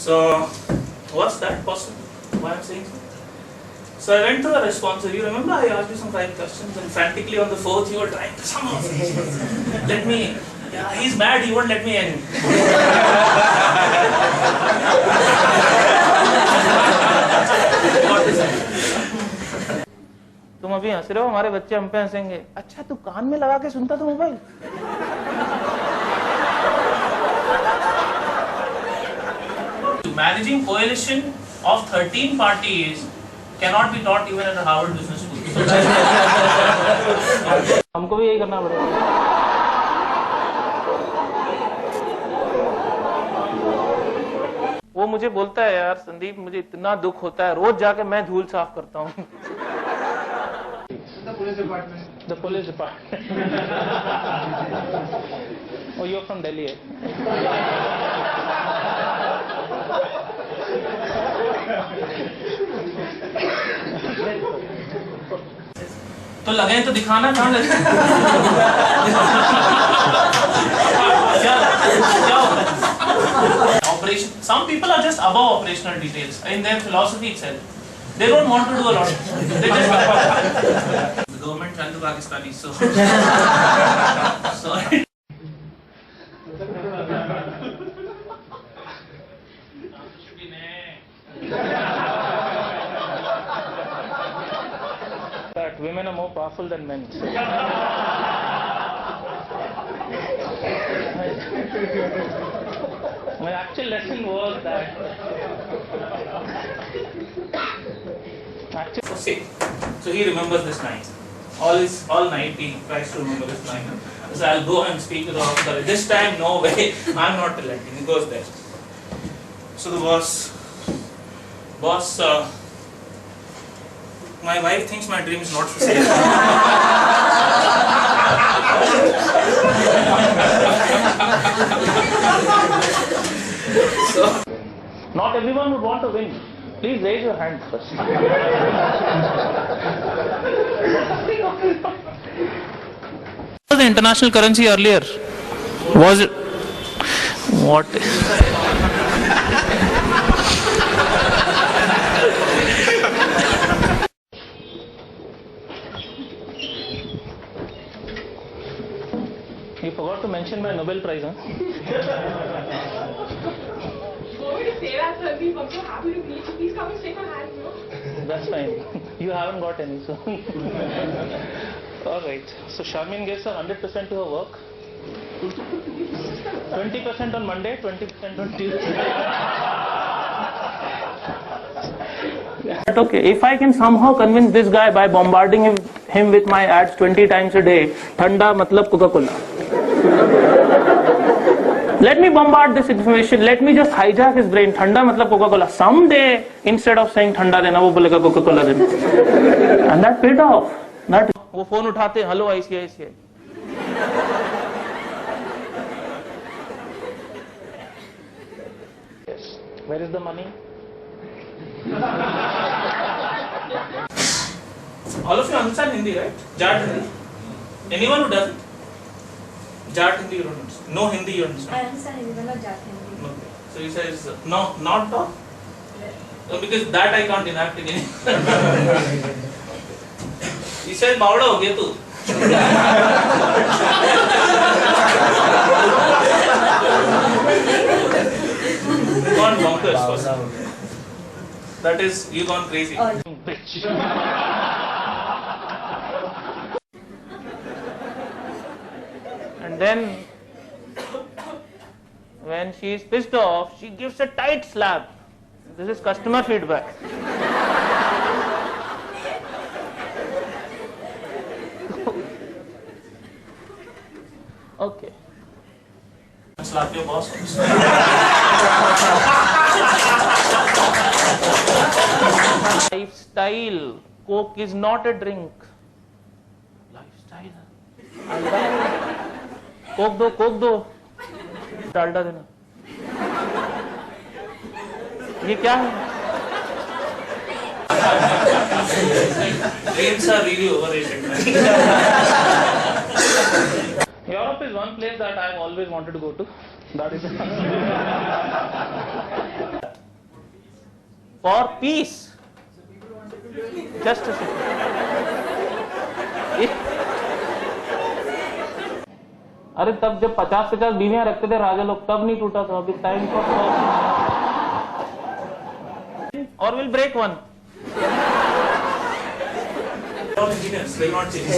So, what's that possible? Why I'm saying so? So I went to the response. You remember I asked you some 5 questions, and frantically on the 4th you were trying to somehow let me. Yeah, he's mad. He won't let me in. What is it? तुम अभी हंस रहे हो, हमारे बच्चे हम पे हंसेंगे। अच्छा तू कान में लगा के सुनता था mobile? Managing coalition of 13 parties cannot be taught even at a Harvard Business School. हमको भी यही करना पड़ेगा। वो मुझे बोलता है यार संदीप, मुझे इतना दुख होता है, रोज जाके मैं धूल साफ करता हूँ। The police department. The police department. Oh, you're from Delhi. तो लगे तो दिखाना कहाँ लगे? क्या operation? Some people are just above operational details in their philosophy itself. They don't want to do a lot. They just the government and the Pakistanis. So sorry. That women are more powerful than men. My actual lesson was that. So he remembers this line. All night he tries to remember this line. So I'll go and speak to the officer. This time, no way. I'm not relenting. He goes there. So the boss. My wife thinks my dream is not for sale. So, not everyone would want to win. Please raise your hand first. What was the international currency earlier? Was it what? You forgot to mention my Nobel Prize, huh? I'm so happy to meet you. Please come and shake my hand, That's fine. You haven't got any, so. Alright. So Charmaine gives her 100% to her work. 20% on Monday, 20% on Tuesday. But okay, if I can somehow convince this guy by bombarding him with my ads 20 times a day, Thanda matlab Coca-Cola. Let me bombard this information. Let me just hijack his brain. Thanda matlab Coca-Cola. Someday, instead of saying Thanda dena, wo bolega Coca-Cola dena. And that paid off. That. वो phone उठाते, hello ICICI. Yes. Where is the money? All of you understand Hindi, right? Jat Hindi. Anyone who doesn't? Jat Hindi you don't understand. No Hindi you understand. I understand Hindi, but not Jat Hindi. Okay. So he says no, not talk. Because that I can't enact in Hindi. He says बावड़ा हो गया तू. Gone bonkers. That is, you gone crazy. Bitch. And then, when she is pissed off, she gives a tight slap. This is customer feedback. Okay. Slap your boss. Lifestyle. Coke is not a drink. Lifestyle. Coke दो डालडा देना। ये क्या है? Dreams are really overrated. Europe is one place that I've always wanted to go to. That is For peace. Just a second. अरे तब जब 50-50 बीवियां रखते थे राजा लोग, तब नहीं टूटा था. अभी टाइम फॉर और will break one. All engineers, they will not change.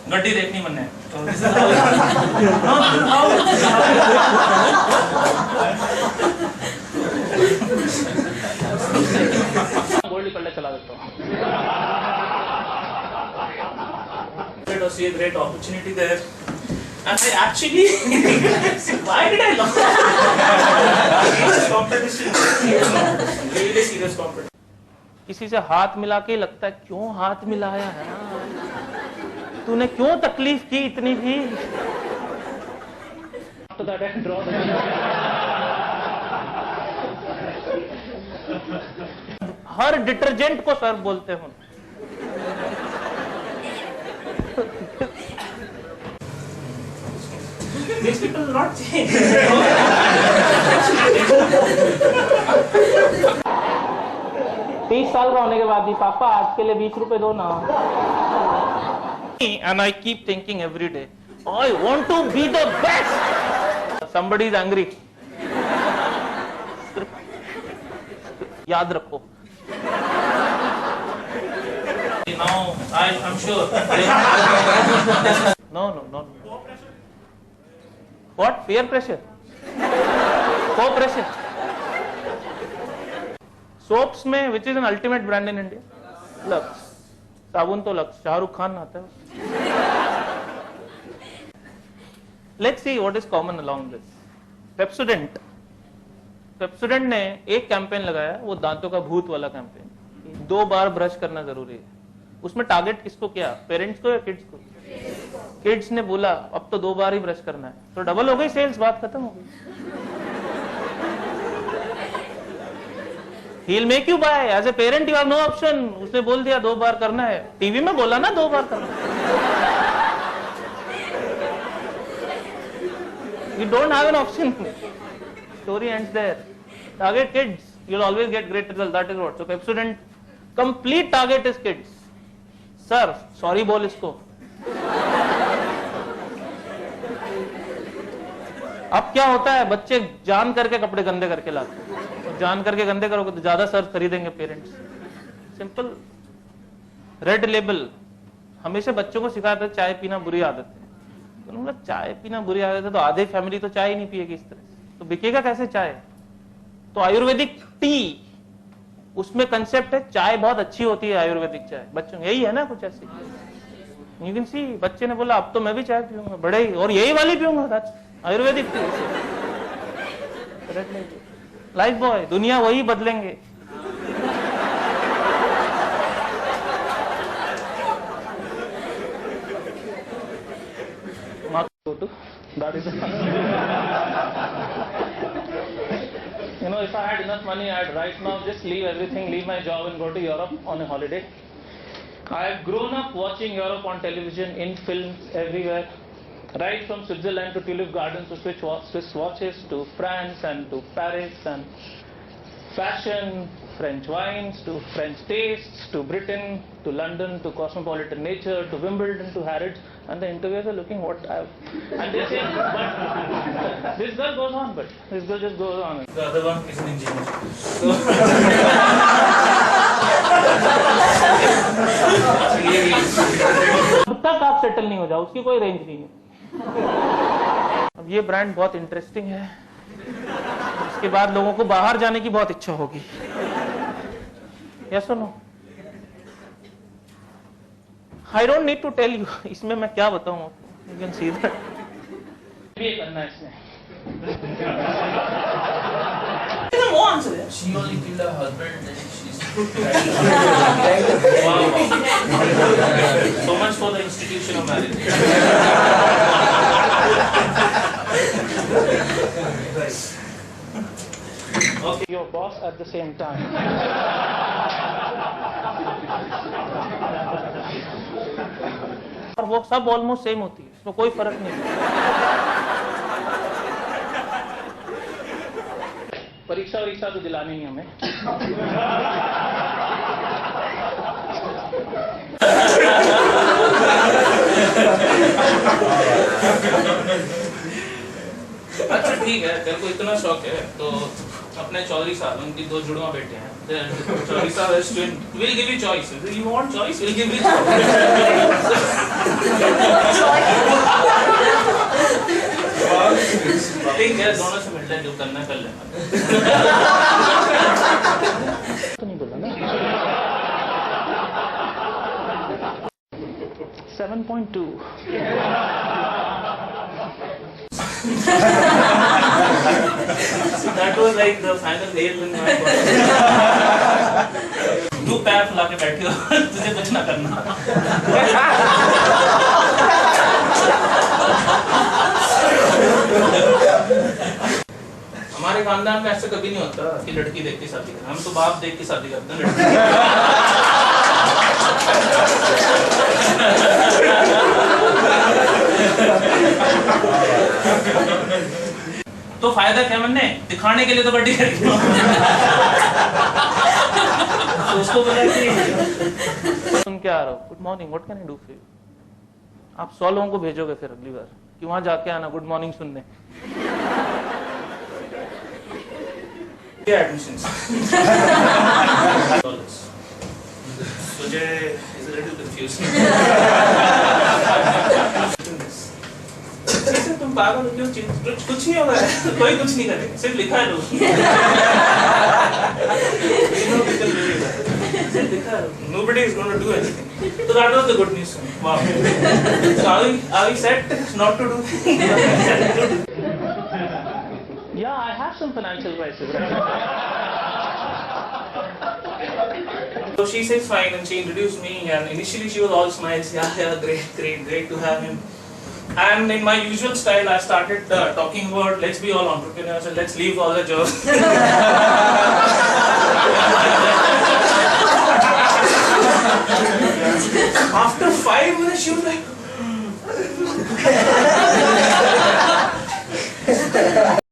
गड्डी देखनी मन है. गोल्ड पल्ले चला देता हूँ. I see a great opportunity there. And I actually, why did I love serious competition? Really serious competition. किसी से हाथ मिला के लगता है क्यों हाथ मिलाया है, तूने क्यों तकलीफ की इतनी भी. हर डिटर्जेंट को सर्फ बोलते हो. These people will not change. 30 साल का होने के बाद भी पापा आज के लिए 20 रुपए दो ना. And I keep thinking every day, I want to be the best. Somebody is angry. याद रखो. Now, I'm sure. No. What? Peer pressure? Co-pressure? Soaps में which is an ultimate brand in India? Lux. साबुन तो lux, Shahrukh Khan आता है. Let's see what is common along this. Pepsodent ने एक campaign लगाया, वो दांतों का भूत वाला कैंपेन. 2 बार ब्रश करना जरूरी है. उसमें टारगेट किसको किया? पेरेंट्स को या किड्स को? किड्स ने बोला अब तो 2 बार ही ब्रश करना है, तो डबल हो गई सेल्स, बात खत्म हो गई. He'll make you buy. As a parent you have no option. उसने बोल दिया 2 बार करना है. टीवी में बोला ना 2 बार करना है. You don't have an option. Story ends there. Target kids. You'll always get great results. That is what. So Pepsodent complete target is kids. Sir, sorry बोल इसको. अब क्या होता है, बच्चे जान करके कपड़े गंदे करके लाते हैं. जान करके गंदे करोगे तो ज्यादा सर्फ खरीदेंगे पेरेंट्स. सिंपल. रेड लेबल हमेशा बच्चों को सिखाते चाय पीना बुरी आदत है. तो चाय पीना बुरी आदत है तो आधे फैमिली तो चाय ही नहीं पिएगी इस तरह से, तो बिकेगा कैसे चाय? तो आयुर्वेदिक टी, उसमें कंसेप्ट है चाय बहुत अच्छी होती है. आयुर्वेदिक चाय बच्चों यही है ना कुछ ऐसी. यू कैन सी बच्चे ने बोला अब तो मैं भी चाय पीऊंगा, बड़े ही, और यही वाली पीऊंगा आयुर्वेदिक टी. लाइफ बॉय, दुनिया वही बदलेंगे. You know, if I had enough money, I'd right now just leave everything, leave my job and go to Europe on a holiday. I have grown up watching Europe on television, in films, everywhere. Right from Switzerland to Tulip Gardens to Swiss watches to France and to Paris and fashion, French wines to French tastes to Britain to London to cosmopolitan nature to Wimbledon to Harrods, and the interviewers are looking what I have, and they say, but this girl goes on, but this girl just goes on. The other one is an engineer. तब तक आप settle नहीं हो जाओ, उसकी कोई range नहीं है. अब ये ब्रांड बहुत इंटरेस्टिंग है, इसके बाद लोगों को बाहर जाने की बहुत इच्छा होगी. Yes or no? I don't need to tell you, इसमें मैं क्या बताऊं आपको. You can see that. ये करना है इसमें. She only killed her husband and she's Wow. So much for the institution of marriage. Okay, your boss at the same time. और वो सब ऑलमोस्ट सेम होती है, इसमें कोई फर्क नहीं. परीक्षा वरीक्षा तो दिलानी नहीं हमें। अच्छा ठीक है, तेरे को इतना शौक है तो अपने चौधरी साहब, उनकी 2 जुड़वा बेटे हैं, चौधरी साहब will give you choice, you want choice, will give you ठीक है, दोनों से मिलते हैं, जो करना कर लेना। तो नहीं बोला ना। 7.2 That was like the final nail in my body. तू पैर फुला के बैठी हो, तुझे कुछ ना करना। हमारे खानदान में ऐसा कभी नहीं होता कि लड़की देख के शादी करना, हम तो बाप देख के शादी करते हैं लड़की। तो फायदा क्या मैंने दिखाने के लिए तो गड्डी खरीदी। तो उसको बोला कि सुन के आ रहा हूँ, good morning, what can I do for you. आप 100 लोगों को भेजोगे फिर अगली बार कि वहां जाके आना गुड मॉर्निंग सुनने। एडमिशन मुझे इज अ लिटिल कंफ्यूजिंग। तुम पागल हो क्यों? कुछ नहीं होगा, कोई कुछ नहीं करेगा, सिर्फ लिखा है सिर्फ लिखा है, nobody is going to do anything. So that was the good news. Wow. So are we set not to do? Yeah, I have some financial crisis. So she says fine, and she introduced me, and initially she was all smiles. Yeah, great to have him. And in my usual style, I started talking about let's be all entrepreneurs and let's leave all the jobs. After 5 minutes, she was like,